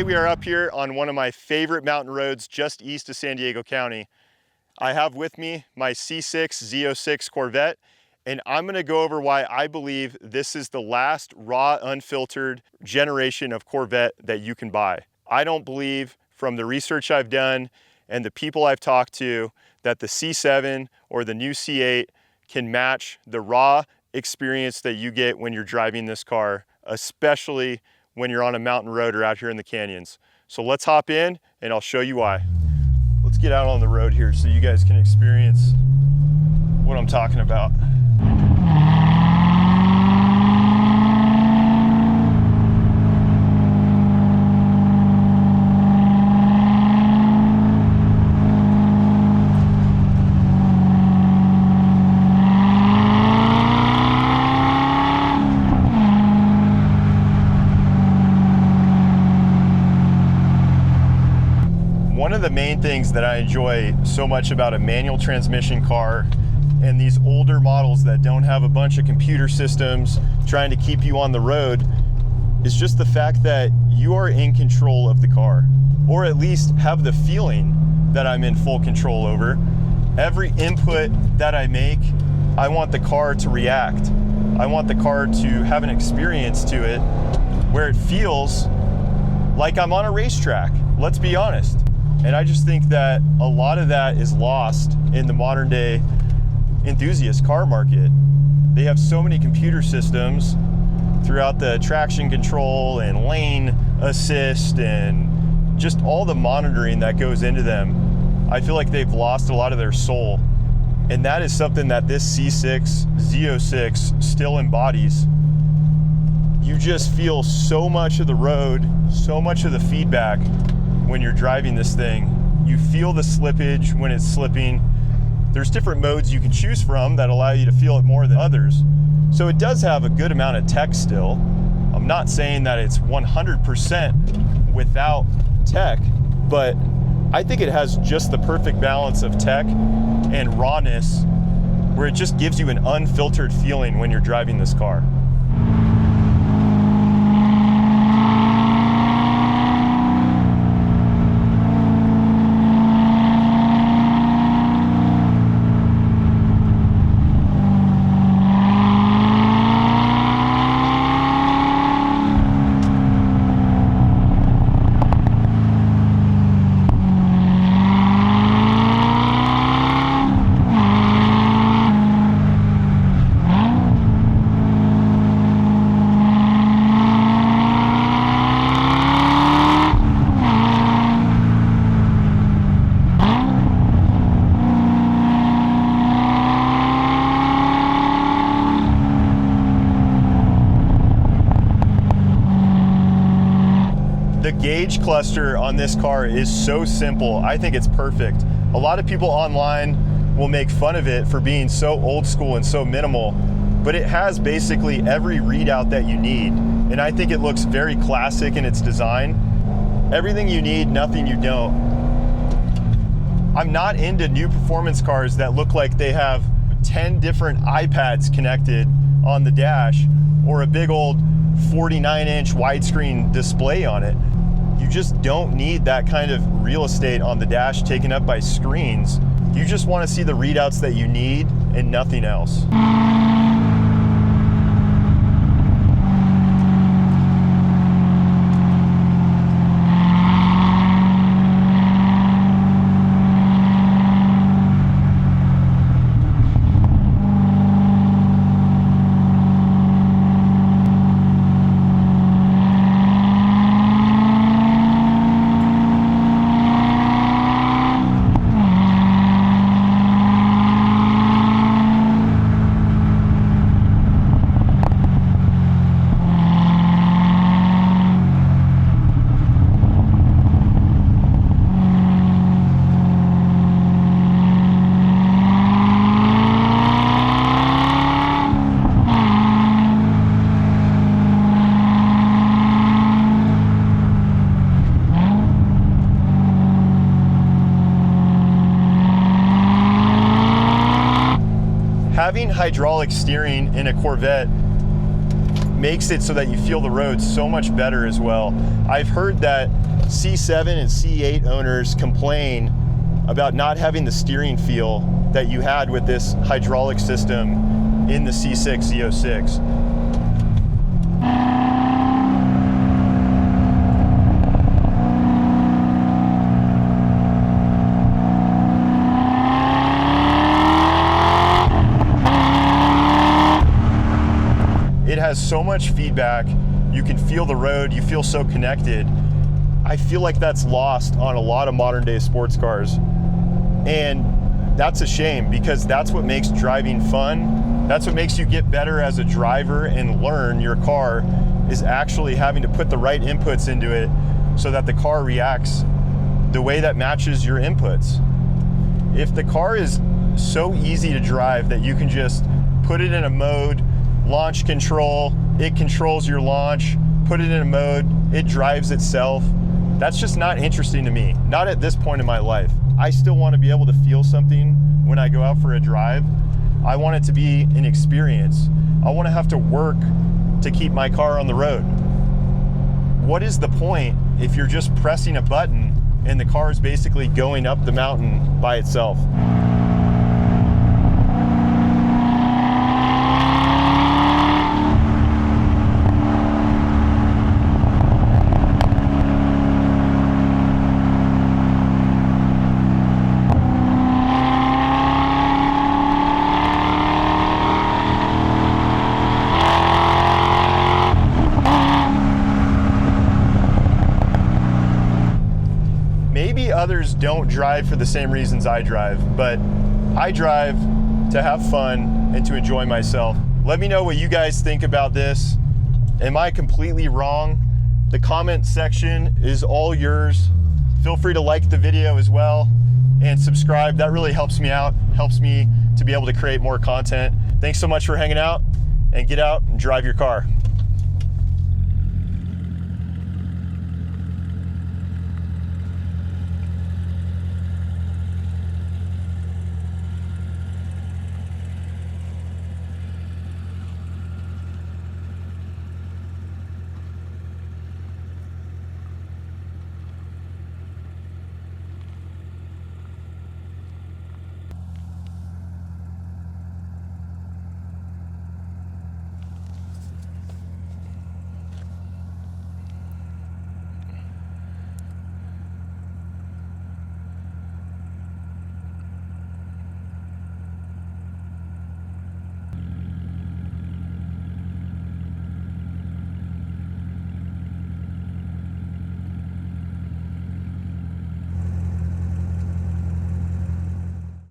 we are up here on one of my favorite mountain roads just east of San Diego County. I have with me my C6 Z06 Corvette, and I'm gonna go over why I believe this is the last raw, unfiltered generation of Corvette that you can buy. I don't believe, from the research I've done and the people I've talked to, that the C7 or the new C8 can match the raw experience that you get when you're driving this car, especially when you're on a mountain road or out here in the canyons. So let's hop in and I'll show you why. Let's get out on the road here so you guys can experience what I'm talking about. One of the main things that I enjoy so much about a manual transmission car and these older models that don't have a bunch of computer systems trying to keep you on the road is just the fact that you are in control of the car, or at least have the feeling that I'm in full control over. Every input that I make, I want the car to react. I want the car to have an experience to it where it feels like I'm on a racetrack, let's be honest. And I just think that a lot of that is lost in the modern day enthusiast car market. They have so many computer systems throughout the traction control and lane assist and just all the monitoring that goes into them. I feel like they've lost a lot of their soul. And that is something that this C6 Z06 still embodies. You just feel so much of the road, so much of the feedback when you're driving this thing. You feel the slippage when it's slipping. There's different modes you can choose from that allow you to feel it more than others. So it does have a good amount of tech still. I'm not saying that it's 100% without tech, but I think it has just the perfect balance of tech and rawness where it just gives you an unfiltered feeling when you're driving this car. The gauge cluster on this car is so simple. I think it's perfect. A lot of people online will make fun of it for being so old school and so minimal, but it has basically every readout that you need. And I think it looks very classic in its design. Everything you need, nothing you don't. I'm not into new performance cars that look like they have 10 different iPads connected on the dash or a big old 49-inch widescreen display on it. You just don't need that kind of real estate on the dash taken up by screens. You just want to see the readouts that you need and nothing else. Having hydraulic steering in a Corvette makes it so that you feel the road so much better as well. I've heard that C7 and C8 owners complain about not having the steering feel that you had with this hydraulic system in the C6 Z06. It has so much feedback. You can feel the road, you feel so connected. I feel like that's lost on a lot of modern day sports cars. And that's a shame, because that's what makes driving fun. That's what makes you get better as a driver and learn your car, is actually having to put the right inputs into it so that the car reacts the way that matches your inputs. If the car is so easy to drive that you can just put it in a mode, launch control, it controls your launch, put it in a mode, it drives itself, that's just not interesting to me. Not at this point in my life. I still want to be able to feel something when I go out for a drive. I want it to be an experience. I want to have to work to keep my car on the road. What is the point if you're just pressing a button and the car is basically going up the mountain by itself? Maybe others don't drive for the same reasons I drive, but I drive to have fun and to enjoy myself. Let me know what you guys think about this. Am I completely wrong? The comment section is all yours. Feel free to like the video as well and subscribe. That really helps me out, helps me to be able to create more content. Thanks so much for hanging out, and get out and drive your car.